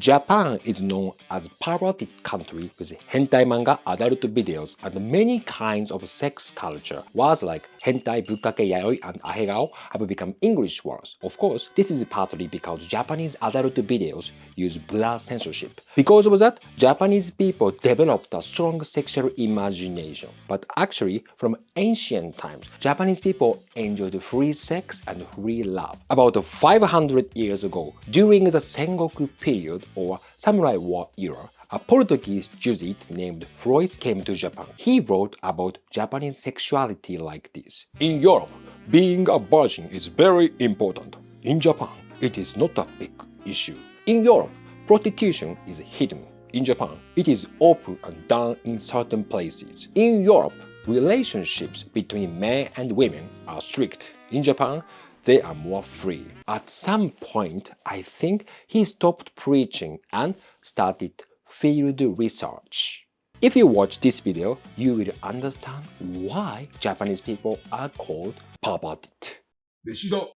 Japan is known as a perverted country with hentai manga, adult videos, and many kinds of sex culture. Words like hentai, bukkake, yayoi, and ahegao have become English words. Of course, this is partly because Japanese adult videos use blur censorship. Because of that, Japanese people developed a strong sexual imagination. But actually, from ancient times, Japanese people enjoyed free sex and free love. About 500 years ago, during the Sengoku period or Samurai War era, a Portuguese Jesuit named Freud came to Japan. He wrote about Japanese sexuality like this. In Europe, being a virgin is very important. In Japan, it is not a big issue. In Europe, prostitution is hidden. In Japan, it is open and done in certain places. In Europe, relationships between men and women are strict. In Japan, they are more free. At some point, I think he stopped preaching and started field research. If you watch this video, you will understand why Japanese people are called perverted. Meshida.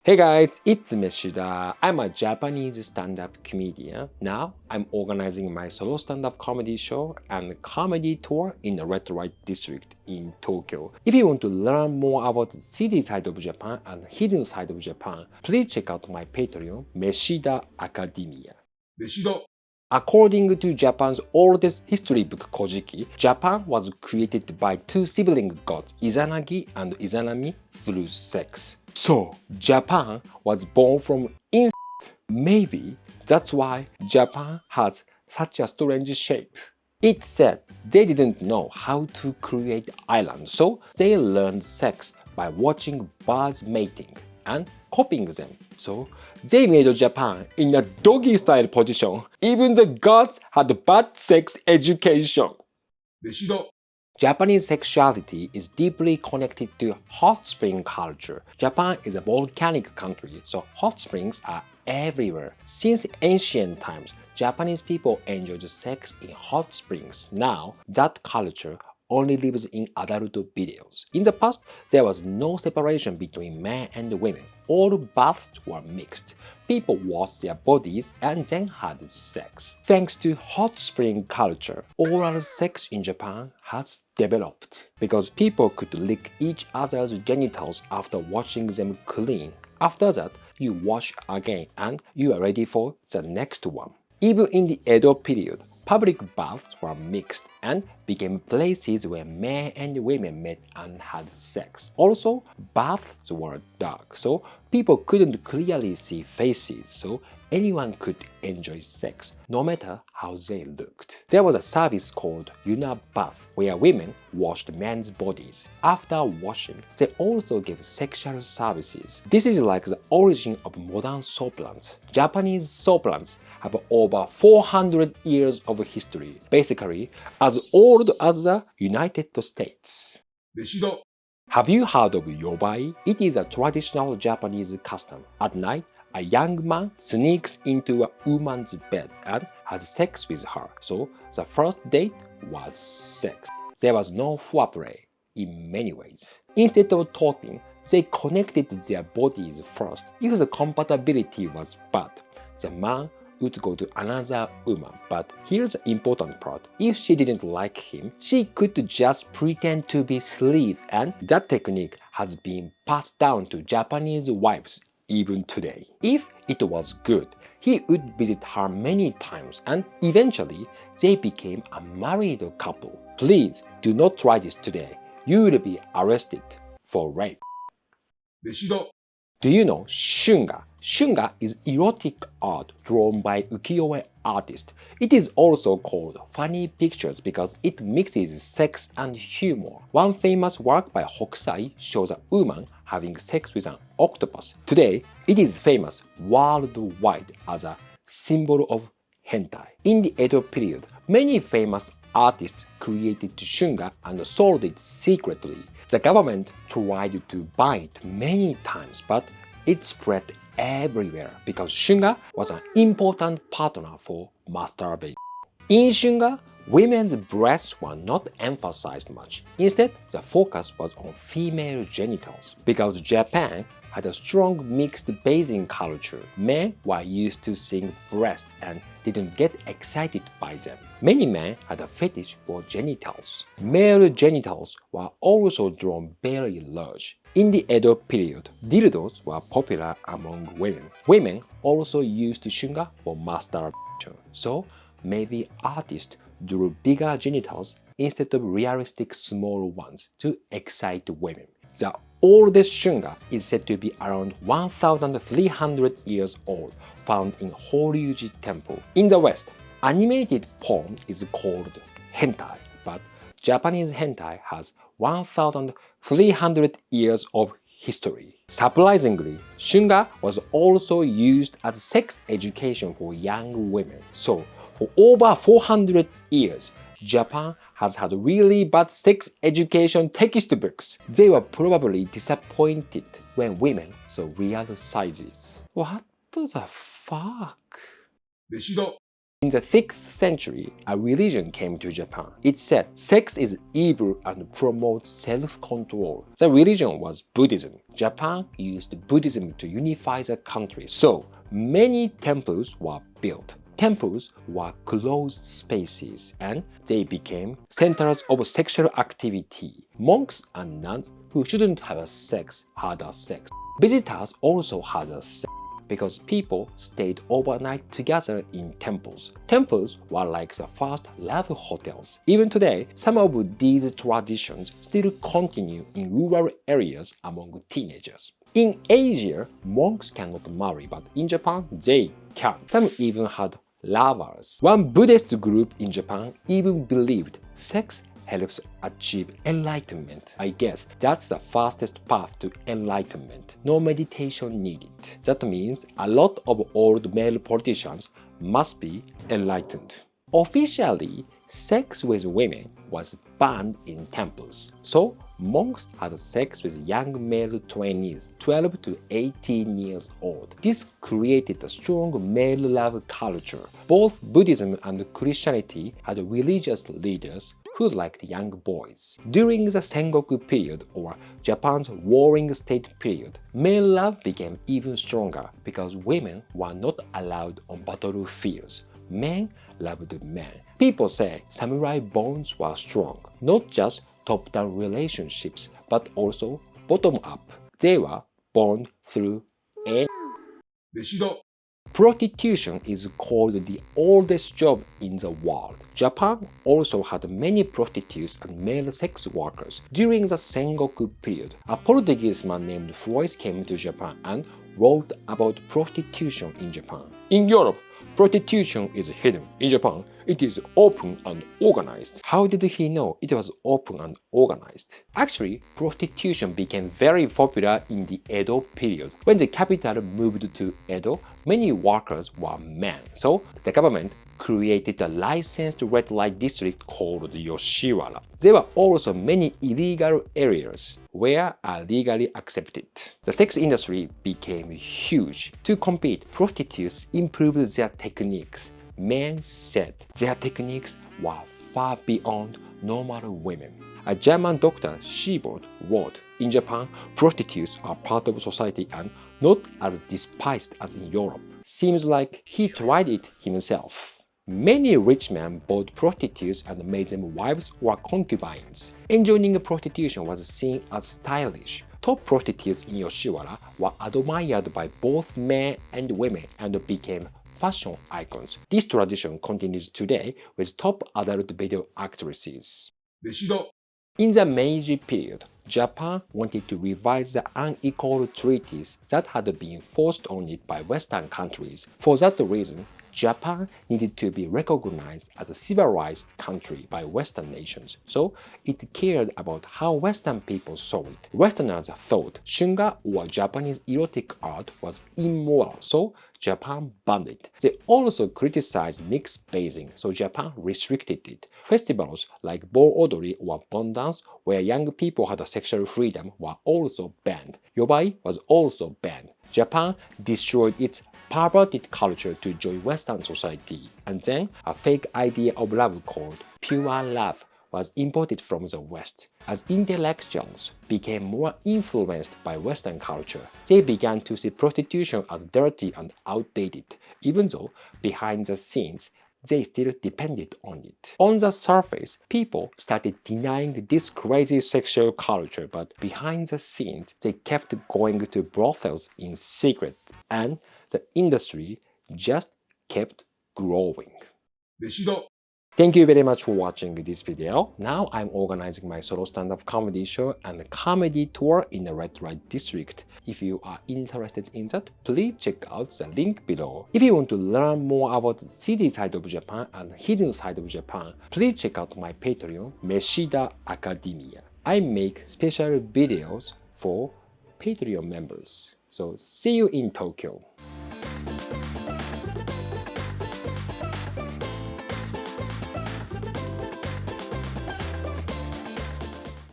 Hey guys, it's Meshida. I'm a Japanese stand-up comedian. Now, I'm organizing my solo stand-up comedy show and comedy tour in the red light district in Tokyo. If you want to learn more about the city side of Japan and hidden side of Japan, please check out my Patreon, Meshida Academia. Meshida. According to Japan's oldest history book Kojiki, Japan was created by two sibling gods, Izanagi and Izanami, through sex. So, Japan was born from incest. Maybe that's why Japan has such a strange shape. It said they didn't know how to create islands, so they learned sex by watching birds mating and copying them. So they made Japan in a doggy-style position. Even the gods had bad sex education. Meshida. Japanese sexuality is deeply connected to hot spring culture. Japan is a volcanic country, so hot springs are everywhere. Since ancient times, Japanese people enjoyed sex in hot springs. Now, that culture only lives in adult videos. In the past, there was no separation between men and women. All baths were mixed. People washed their bodies and then had sex. Thanks to hot spring culture, oral sex in Japan has developed because people could lick each other's genitals after washing them clean. After that, you wash again and you are ready for the next one. Even in the Edo period, public baths were mixed and became places where men and women met and had sex. Also, baths were dark, so people couldn't clearly see faces, so anyone could enjoy sex, no matter how they looked. There was a service called Yuna Bath, where women washed men's bodies. After washing, they also gave sexual services. This is like the origin of modern soaplands. Japanese soaplands have over 400 years of history, basically as old as the United States. Meshida. Have you heard of yobai? It is a traditional Japanese custom. At night, a young man sneaks into a woman's bed and has sex with her. So the first date was sex. There was no foreplay in many ways. Instead of talking, they connected their bodies first. If the compatibility was bad, the man would go to another woman. But here's the important part. If she didn't like him, she could just pretend to be asleep, and that technique has been passed down to Japanese wives even today. If it was good, he would visit her many times and eventually they became a married couple. Please do not try this today. You will be arrested for rape. Meshida. Do you know Shunga? Shunga is erotic art drawn by ukiyo-e artists. It is also called funny pictures because it mixes sex and humor. One famous work by Hokusai shows a woman having sex with an octopus. Today, it is famous worldwide as a symbol of hentai. In the Edo period, many famous artists created Shunga and sold it secretly. The government tried to buy it many times, but it spread everywhere because Shunga was an important partner for masturbation. In Shunga, women's breasts were not emphasized much. Instead, the focus was on female genitals. Because Japan had a strong mixed bathing culture. Men were used to seeing breasts and didn't get excited by them. Many men had a fetish for genitals. Male genitals were also drawn very large. In the Edo period, dildos were popular among women. Women also used Shunga for masturbation, so maybe artists drew bigger genitals instead of realistic small ones to excite women. The oldest Shunga is said to be around 1,300 years old, found in Horyuji Temple. In the West, animated porn is called hentai, but Japanese hentai has 1,300 years of history. Surprisingly, Shunga was also used as sex education for young women. So, for over 400 years, Japan has had really bad sex education textbooks. They were probably disappointed when women saw real sizes. What the fuck? 飯だ In the 6th century, a religion came to Japan. It said sex is evil and promotes self-control. The religion was Buddhism. Japan used Buddhism to unify the country, so many temples were built. Temples were closed spaces and they became centers of sexual activity. Monks and nuns who shouldn't have sex had sex. Visitors also had sex because people stayed overnight together in temples. Temples were like the first love hotels. Even today, some of these traditions still continue in rural areas among teenagers. In Asia, monks cannot marry, but in Japan, they can. Some even had lovers. One Buddhist group in Japan even believed sex helps achieve enlightenment. I guess that's the fastest path to enlightenment. No meditation needed. That means a lot of old male politicians must be enlightened. Officially, sex with women was banned in temples. So, monks had sex with young male trainees 12 to 18 years old. This created a strong male love culture. Both Buddhism and Christianity had religious leaders who liked young boys. During the Sengoku period, or Japan's warring state period, male love became even stronger because women were not allowed on battlefields. Men loved men. People say samurai bonds were strong, not just top-down relationships, but also bottom-up. They were born through a 飯だ Prostitution is called the oldest job in the world. Japan also had many prostitutes and male sex workers. During the Sengoku period, a Portuguese man named Floyd came to Japan and wrote about prostitution in Japan. In Europe, prostitution is hidden. In Japan, it is open and organized. How did he know it was open and organized? Actually, prostitution became very popular in the Edo period. When the capital moved to Edo, many workers were men. So, the government created a licensed red light district called Yoshiwara. There were also many illegal areas where are legally accepted. The sex industry became huge. To compete, prostitutes improved their techniques. Men said their techniques were far beyond normal women. A German doctor, Siebold, wrote, "In Japan, prostitutes are part of society and not as despised as in Europe." Seems like he tried it himself. Many rich men bought prostitutes and made them wives or concubines. Enjoying prostitution was seen as stylish. Top prostitutes in Yoshiwara were admired by both men and women and became fashion icons. This tradition continues today with top adult video actresses. 飯だ In the Meiji period, Japan wanted to revise the unequal treaties that had been forced on it by Western countries. For that reason, Japan needed to be recognized as a civilized country by Western nations, so it cared about how Western people saw it. Westerners thought Shunga or Japanese erotic art was immoral, so Japan banned it. They also criticized mixed bathing, so Japan restricted it. Festivals like Bon Odori or Bon Dance, where young people had sexual freedom, were also banned. Yobai was also banned. Japan destroyed its perverted culture to join Western society, and then a fake idea of love called pure love was imported from the West. As intellectuals became more influenced by Western culture, they began to see prostitution as dirty and outdated, even though behind the scenes they still depended on it. On the surface, people started denying this crazy sexual culture, but behind the scenes, they kept going to brothels in secret, and the industry just kept growing. 飯だ Thank you very much for watching this video. Now I'm organizing my solo stand-up comedy show and comedy tour in the red light district. If you are interested in that, please check out the link below. If you want to learn more about the city side of Japan and hidden side of Japan, please check out my Patreon, Meshida Academia. I make special videos for Patreon members. So see you in Tokyo.